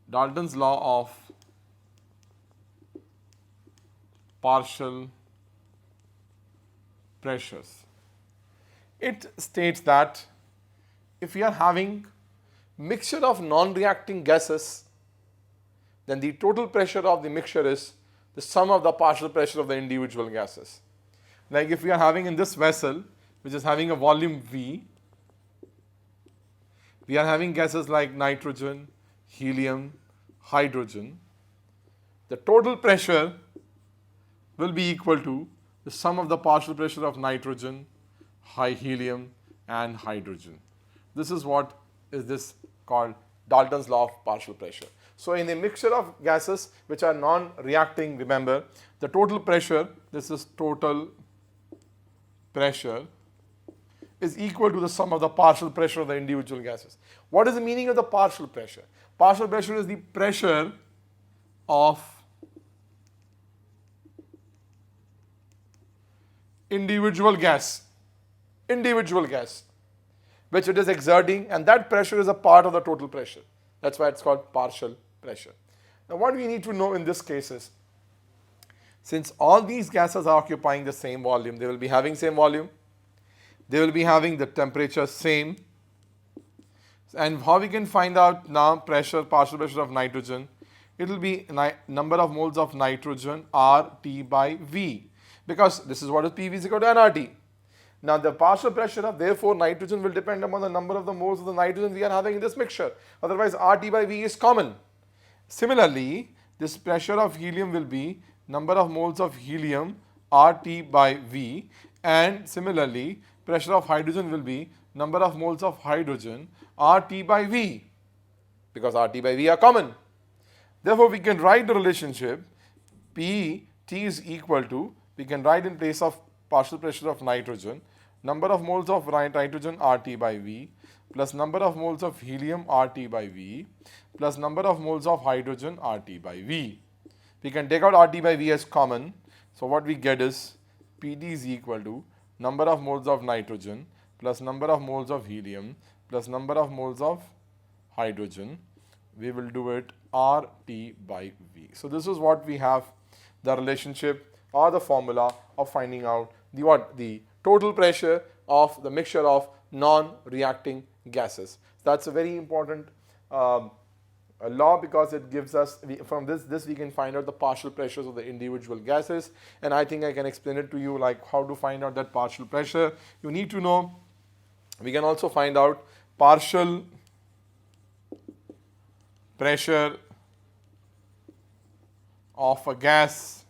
Dalton's law of partial pressures. It states that if we are having mixture of non-reacting gases, then the total pressure of the mixture is the sum of the partial pressure of the individual gases. Like if we are having in this vessel, which is having a volume V, we are having gases like nitrogen, helium, hydrogen. The total pressure will be equal to the sum of the partial pressure of nitrogen, helium and hydrogen. This is what is this called Dalton's law of partial pressure. So in a mixture of gases which are non-reacting, remember the total pressure, this is total pressure, is equal to the sum of the partial pressure of the individual gases. What is the meaning of the partial pressure? Partial pressure is the pressure of individual gas, which it is exerting, and that pressure is a part of the total pressure. That's why it's called partial pressure. Now what we need to know in this case is, since all these gases are occupying the same volume, they will be having same volume, they will be having the temperature same, and how we can find out now pressure, partial pressure of nitrogen, it will be number of moles of nitrogen RT by V, because this is what is PV is equal to nRT. Now the partial pressure of therefore nitrogen will depend upon the number of the moles of the nitrogen we are having in this mixture, otherwise RT by V is common. Similarly, this pressure of helium will be number of moles of helium RT by V, and similarly pressure of hydrogen will be number of moles of hydrogen RT by V, because RT by V are common. Therefore we can write the relationship PT is equal to, we can write in place of partial pressure of nitrogen, number of moles of nitrogen RT by V plus number of moles of helium RT by V plus number of moles of hydrogen RT by V. We can take out RT by V as common, so what we get is PT is equal to number of moles of nitrogen plus number of moles of helium plus number of moles of hydrogen. We will do it RT by V. So this is what we have, the relationship or the formula of finding out the total pressure of the mixture of non-reacting gases. That's a very important law, because it gives us, from this we can find out the partial pressures of the individual gases, and I think I can explain it to you like how to find out that partial pressure. You need to know, we can also find out partial pressure of a gas.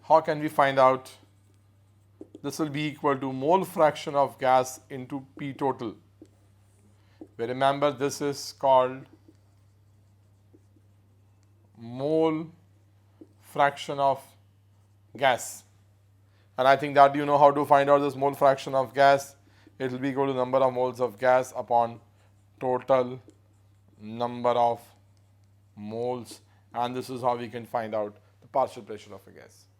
How can we find out? This will be equal to mole fraction of gas into P total. We remember this is called mole fraction of gas, and I think that you know how to find out this mole fraction of gas. It will be equal to number of moles of gas upon total number of moles, and this is how we can find out the partial pressure of a gas.